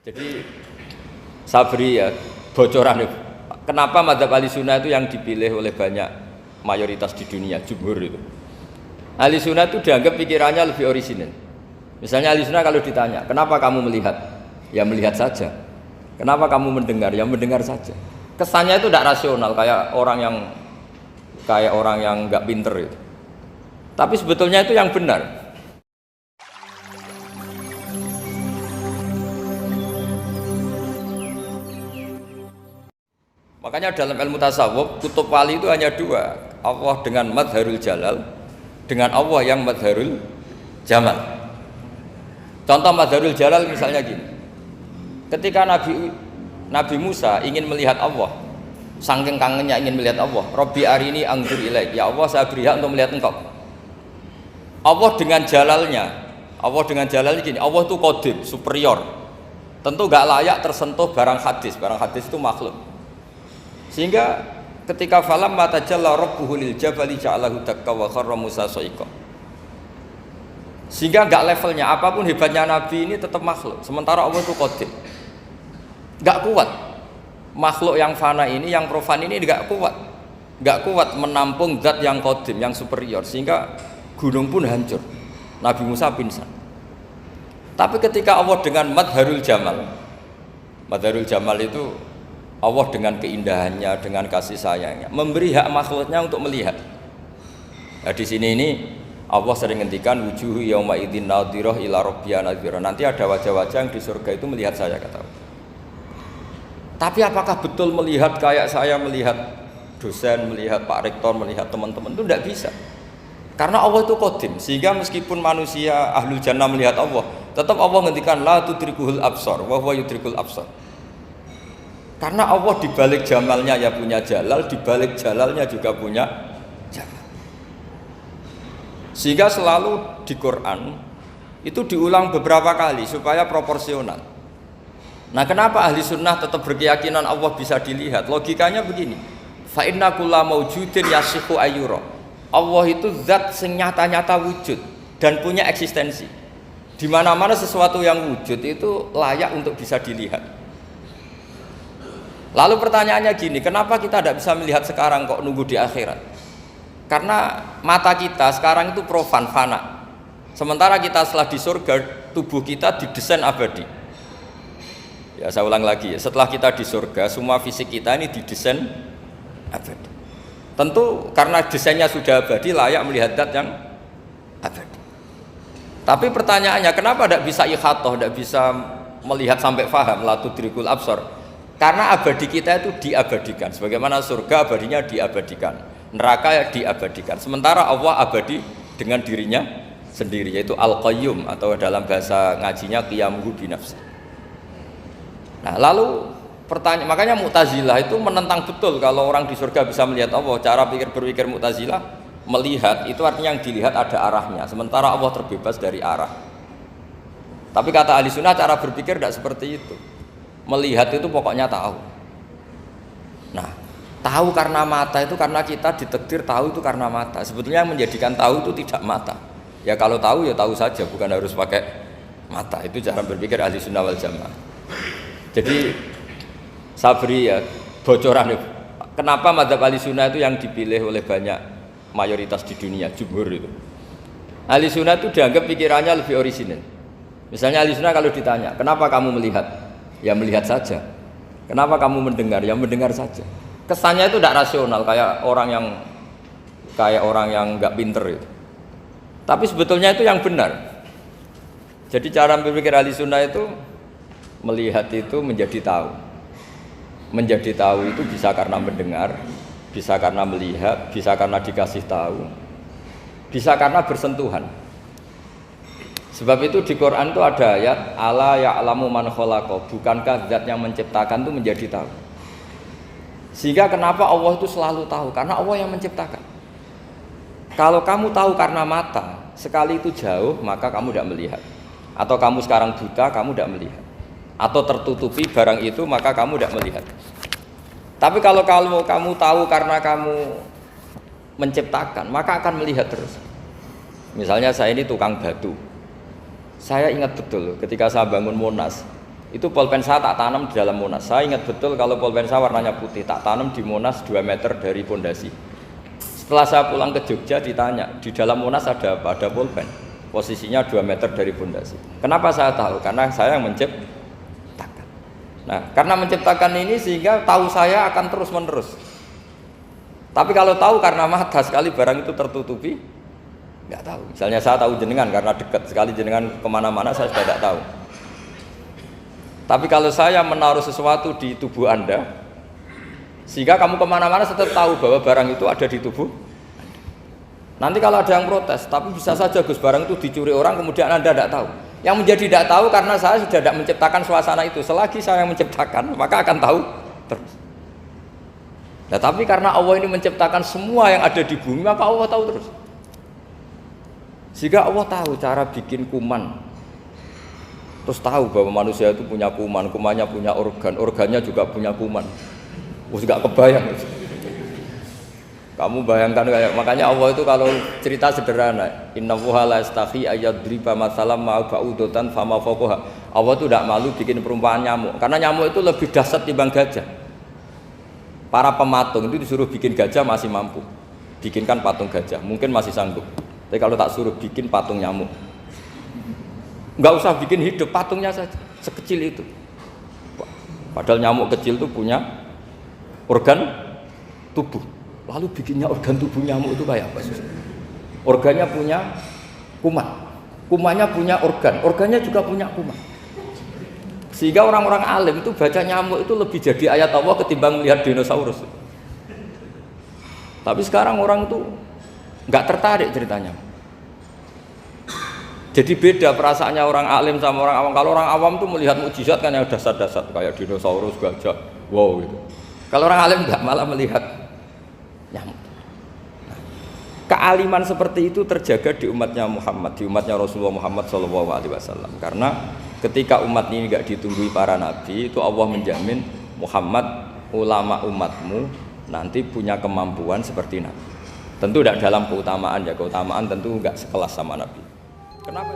Jadi Sabri ya bocoran. Kenapa mazhab ahli sunnah itu yang dipilih oleh banyak mayoritas di dunia, jumhur itu. Ahli sunnah itu dianggap pikirannya lebih orisinal. Misalnya ahli sunnah kalau ditanya, kenapa kamu melihat? Ya melihat saja. Kenapa kamu mendengar? Ya mendengar saja. Kesannya itu tidak rasional, kayak orang yang nggak pinter itu. Tapi sebetulnya itu yang benar. Makanya dalam ilmu tasawuf, kutub wali itu hanya dua, Allah dengan madharul jalal, dengan Allah yang madharul jamal. Contoh madharul jalal misalnya gini, ketika Nabi Musa ingin melihat Allah, saking kangennya ingin melihat Allah, Robbi arini anzur ilaik, ya Allah saya beri hak untuk melihat engkau. Allah dengan jalalnya gini, Allah itu qadim, superior, tentu gak layak tersentuh barang hadis itu makhluk. Sehingga ketika falam matajalla rabbuhu lil jabali ja'alahu dakka wa kharra Musa sa'iqa. Sehingga enggak levelnya, apapun hebatnya Nabi ini tetap makhluk. Sementara Allah itu qadim. Enggak kuat. Makhluk yang fana ini, yang profan ini enggak kuat. Enggak kuat menampung zat yang qadim, yang superior. Sehingga gunung pun hancur. Nabi Musa pingsan. Tapi ketika Allah dengan madharul jamal itu Allah dengan keindahannya, dengan kasih sayangnya, memberi hak makhluknya untuk melihat. Nah, di sini ini Allah sering ngendikan wujuhu yauma idzin nadhirah ila rabbiha nadhirah. Nanti ada wajah-wajah yang di surga itu melihat saya, kata Allah. Tapi apakah betul melihat kayak saya melihat dosen, melihat Pak Rektor, melihat teman-teman? Itu tidak bisa. Karena Allah itu qadim, sehingga meskipun manusia ahlul jannah melihat Allah, tetap Allah ngendikan la tudrikuhul absar wa huwa yudrikul absar. Karena Allah dibalik jamalnya ya punya jalal, dibalik jalalnya juga punya jamal. Sehingga selalu di Quran itu diulang beberapa kali supaya proporsional. Nah, kenapa ahli sunnah tetap berkeyakinan Allah bisa dilihat? Logikanya begini, fa inna kulla maujudin yasihu ayyura. Allah itu zat sing nyata-nyata wujud dan punya eksistensi. Di mana-mana sesuatu yang wujud itu layak untuk bisa dilihat. Lalu pertanyaannya gini, kenapa kita tidak bisa melihat sekarang kok nunggu di akhirat? Karena mata kita sekarang itu profan, fana. Sementara kita setelah di surga, tubuh kita didesain abadi. Ya, saya ulang lagi ya, setelah kita di surga, semua fisik kita ini didesain abadi. Tentu karena desainnya sudah abadi, layak melihat zat yang abadi. Tapi pertanyaannya, kenapa tidak bisa ikhatoh, tidak bisa melihat sampai faham, la tudrikul absar? Karena abadi kita itu diabadikan, sebagaimana surga abadinya diabadikan, neraka diabadikan. Sementara Allah abadi dengan dirinya sendiri, yaitu Al-Qayyum, atau dalam bahasa ngajinya qiyamuhu binafsi. Nah, lalu makanya Mu'tazilah itu menentang betul kalau orang di surga bisa melihat Allah. Cara berpikir Mu'tazilah, melihat itu artinya yang dilihat ada arahnya, sementara Allah terbebas dari arah. Tapi kata ahli sunnah cara berpikir tidak seperti itu. Melihat itu pokoknya tahu. Nah, tahu karena mata itu karena kita ditakdir tahu itu karena mata. Sebetulnya yang menjadikan tahu itu tidak mata. Ya kalau tahu ya tahu saja, bukan harus pakai mata. Itu cara berpikir ahli sunnah wal jamaah. Jadi Sabri ya bocoran. Kenapa mazhab ahli sunnah itu yang dipilih oleh banyak mayoritas di dunia, jumhur itu. Ahli sunnah itu dianggap pikirannya lebih orisinal. Misalnya ahli sunnah kalau ditanya, kenapa kamu melihat? Ya melihat saja. Kenapa kamu mendengar? Ya mendengar saja. Kesannya itu tidak rasional, kayak orang yang nggak pinter itu. Tapi sebetulnya itu yang benar. Jadi cara berpikir ahli sunnah itu melihat itu menjadi tahu. Menjadi tahu itu bisa karena mendengar, bisa karena melihat, bisa karena dikasih tahu, bisa karena bersentuhan. Sebab itu di Quran itu ada ayat ala ya'lamu man khalaqa, bukankah zat yang menciptakan itu menjadi tahu. Sehingga kenapa Allah itu selalu tahu? Karena Allah yang menciptakan. Kalau kamu tahu karena mata, sekali itu jauh maka kamu tidak melihat. Atau kamu sekarang buta, kamu tidak melihat. Atau tertutupi barang itu maka kamu tidak melihat. Tapi kalau kamu tahu karena kamu menciptakan, maka akan melihat terus. Misalnya saya ini tukang batu. Saya ingat betul ketika saya bangun Monas, Itu pulpen saya tak tanam di dalam Monas. Saya ingat betul kalau pulpen saya warnanya putih, tak tanam di Monas 2 meter dari pondasi. Setelah saya pulang ke Jogja ditanya, di dalam Monas ada apa? Ada pulpen. Posisinya 2 meter dari pondasi. Kenapa saya tahu? Karena saya yang menciptakan. Nah, karena menciptakan ini sehingga tahu saya akan terus menerus. Tapi kalau tahu karena mata sekali barang itu tertutupi, nggak tahu. Misalnya saya tahu jenengan karena dekat sekali jenengan kemana-mana saya sudah tidak tahu. Tapi kalau saya menaruh sesuatu di tubuh Anda, sehingga kamu kemana-mana tetap tahu bahwa barang itu ada di tubuh Anda. Nanti kalau ada yang protes, tapi bisa saja Gus barang itu dicuri orang kemudian Anda tidak tahu. Yang menjadi tidak tahu karena saya sudah tidak menciptakan suasana itu. Selagi saya yang menciptakan, maka akan tahu terus. Nah, tapi karena Allah ini menciptakan semua yang ada di bumi, maka Allah tahu terus. Sehingga Allah tahu cara bikin kuman. Terus tahu bahwa manusia itu punya kuman, kumannya punya organ, organnya juga punya kuman. Gak kebayang. Kamu bayangkan kayak makanya Allah itu kalau cerita sederhana, innallaha la yastahi ayyadriba mathalam ma ba'udatan fama fawqaha. Allah itu tidak malu bikin perumpamaan nyamuk, karena nyamuk itu lebih dahsyat timbang gajah. Para pematung itu disuruh bikin gajah masih mampu, bikinkan patung gajah, mungkin masih sanggup. Tapi kalau tak suruh bikin patung nyamuk, nggak usah bikin hidup, patungnya saja sekecil itu. Padahal nyamuk kecil itu punya organ tubuh. Lalu bikinnya organ tubuh nyamuk itu kayak apa sih? Organnya punya kuman, kumannya punya organ, organnya juga punya kuman. Sehingga orang-orang alim itu baca nyamuk itu lebih jadi ayat Allah ketimbang melihat dinosaurus. Tapi sekarang orang itu nggak tertarik ceritanya. Jadi beda perasaannya orang alim sama orang awam. Kalau orang awam tuh melihat mukjizat kan yang dasar-dasar kayak dinosaurus, gajah, wow gitu. Kalau orang alim enggak, malah melihat nyamuk. Nah, kealiman seperti itu terjaga di umatnya Muhammad, di umatnya Rasulullah Muhammad SAW. Karena ketika umat ini enggak ditunggui para nabi, itu Allah menjamin Muhammad, ulama umatmu nanti punya kemampuan seperti nabi. Tentu tidak dalam keutamaan ya, keutamaan tentu enggak sekelas sama nabi. Kenapa?